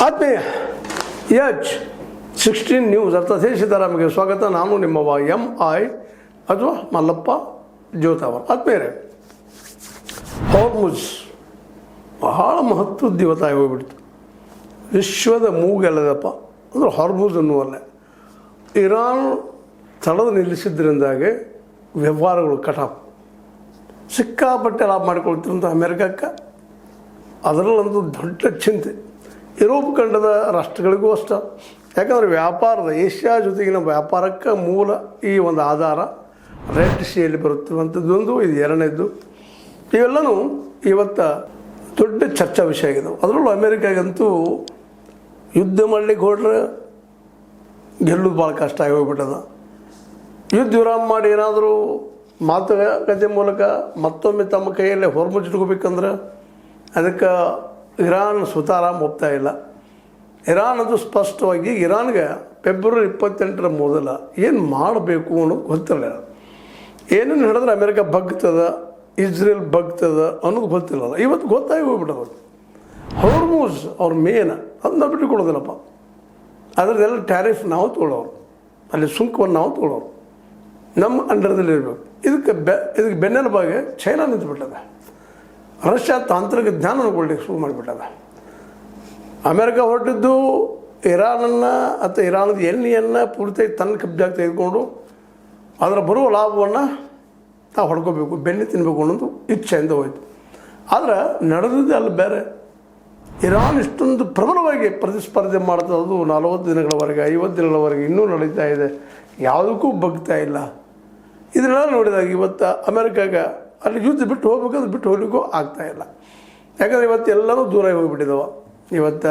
ಆತ್ಮೀಯ H16 news ಅರ್ಥಾತ್ ಸೀತಾರಾಮ್ಗೆ ಸ್ವಾಗತ. ನಾನು ನಿಮ್ಮವ MI ಅಥವಾ ಮಲ್ಲಪ್ಪ ಜ್ಯೋತಾವರ್. ಆತ್ಮೀಯರೇ, ಹಾರ್ಮುಜ್ ಬಹಳ ಮಹತ್ವದ ಇವತ್ತಾಗಿ ಹೋಗ್ಬಿಡ್ತು. ವಿಶ್ವದ ಮೂಗೆಲ್ಲದಪ್ಪ ಅಂದರೆ ಹಾರ್ಮುಜ್ ಅನ್ನುವಲ್ಲೇ ಇರಾನ್ ತಡೆದು ನಿಲ್ಲಿಸಿದ್ರಿಂದಾಗಿ ವ್ಯವಹಾರಗಳು ಕಟಾಪ್ ಸಿಕ್ಕಾಪಟ್ಟೆ ಲಾಭ ಮಾಡಿಕೊಳ್ತಿರಂತ ಅಮೆರಿಕಕ್ಕೆ ಅದರಲ್ಲಂತೂ ದೊಡ್ಡ ಚಿಂತೆ. ಯುರೋಪ್ ಖಂಡದ ರಾಷ್ಟ್ರಗಳಿಗೂ ಅಷ್ಟ. ಯಾಕಂದರೆ ವ್ಯಾಪಾರದ ಏಷ್ಯಾ ಜೊತೆಗಿನ ವ್ಯಾಪಾರಕ್ಕೆ ಮೂಲ ಈ ಒಂದು ಆಧಾರ ರೆಡ್ ಸಿಯಲ್ಲಿ ಬರುತ್ತಿರುವಂಥದ್ದೊಂದು, ಇದು ಎರಡನೇದ್ದು. ಇವೆಲ್ಲನೂ ಇವತ್ತು ದೊಡ್ಡ ಚರ್ಚಾ ವಿಷಯ ಆಗಿದ್ದವು. ಅದರಲ್ಲೂ ಅಮೇರಿಕಾಗಂತೂ ಯುದ್ಧ ಮಾಡಲಿಕ್ಕೆ ಹೊರಟ್ರೆ ಗೆಲ್ಲೋದು ಭಾಳ ಕಷ್ಟ ಆಗಿ ಹೋಗ್ಬಿಟ್ಟದ. ಯುದ್ಧ ವಿರಾಮ ಮಾಡಿ ಏನಾದರೂ ಮಾತುಕತೆ ಮೂಲಕ ಮತ್ತೊಮ್ಮೆ ತಮ್ಮ ಕೈಯಲ್ಲೇ ಹೊರಮುಚ್ಚಿಟ್ಕೋಬೇಕಂದ್ರೆ ಅದಕ್ಕೆ ಇರಾನ್ ಸುತಾರಾಮ್ ಒಪ್ತಾ ಇಲ್ಲ. ಇರಾನ್ ಅದು ಸ್ಪಷ್ಟವಾಗಿ ಇರಾನ್ಗೆ ಫೆಬ್ರವರಿ 28 ಮೊದಲ ಏನು ಮಾಡಬೇಕು ಅನ್ನೋದು ಗೊತ್ತಿಲ್ಲ. ಏನೇನು ಹೇಳಿದ್ರೆ ಅಮೇರಿಕ ಬಗ್ತದ, ಇಸ್ರೇಲ್ ಬಗ್ತದ ಅನ್ನೋದು ಗೊತ್ತಿಲ್ಲ. ಇವತ್ತು ಗೊತ್ತಾಗಿ ಹೋಗ್ಬಿಟ್ಟದು. ಹಾರ್ಮುಜ್ ಅವ್ರ ಮೇನ್ ಅದನ್ನ ಬಿಟ್ಟುಕೊಡೋದಿಲ್ಲಪ್ಪ. ಅದರದ್ದೆಲ್ಲ ಟ್ಯಾರಿಫ್ ನಾವು ತೊಗೊಳ್ಳೋರು, ಅಲ್ಲಿ ಸುಂಕವನ್ನು ನಾವು ತೊಗೊಳ್ಳೋರು, ನಮ್ಮ ಅಂಡರ್ದಲ್ಲಿ ಇರಬೇಕು. ಇದಕ್ಕೆ ಬೆನ್ನೆಲುಬಾಗಿ ಚೈನಾ ನಿಂತುಬಿಟ್ಟದ. ರಷ್ಯಾ ತಾಂತ್ರಿಕ ಜ್ಞಾನ ಕೊಡ್ಲಿಕ್ಕೆ ಶುರು ಮಾಡಿಬಿಟ್ಟದ. ಅಮೇರಿಕ ಹೊರಟಿದ್ದು ಇರಾನನ್ನು ಅಥವಾ ಇರಾನದ ಎಣ್ಣೆಯನ್ನು ಪೂರ್ತಿ ತನ್ನ ಕಬ್ಜಾಗಿ ತೆಗೆದುಕೊಂಡು ಅದರ ಬರುವ ಲಾಭವನ್ನು ನಾವು ಹೊಡ್ಕೋಬೇಕು, ಬೆಣ್ಣೆ ತಿನ್ನಬೇಕು ಅನ್ನೋದು ಇಚ್ಛೆಯಿಂದ ಹೋಯಿತು. ಆದರೆ ನಡೆದಿದ್ದು ಅಲ್ಲಿ ಬೇರೆ. ಇರಾನ್ ಇಷ್ಟೊಂದು ಪ್ರಬಲವಾಗಿ ಪ್ರತಿಸ್ಪರ್ಧೆ ಮಾಡ್ತದ್ದು 40 ದಿನಗಳವರೆಗೆ 50 ದಿನಗಳವರೆಗೆ ಇನ್ನೂ ನಡೀತಾ ಇದೆ. ಯಾವುದಕ್ಕೂ ಬಗ್ತಾ ಇಲ್ಲ. ಇದನ್ನೆಲ್ಲ ನೋಡಿದಾಗ ಇವತ್ತು ಅಮೇರಿಕಾಗೆ ಅಲ್ಲಿ ಯುದ್ಧ ಬಿಟ್ಟು ಹೋಗ್ಬೇಕಾದ್ರೆ ಬಿಟ್ಟು ಹೋಗ್ಲಿಕ್ಕೂ ಆಗ್ತಾಯಿಲ್ಲ. ಯಾಕಂದರೆ ಇವತ್ತು ಎಲ್ಲರೂ ದೂರ ಹೋಗಿಬಿಟ್ಟಿದ್ದಾವೆ. ಇವತ್ತು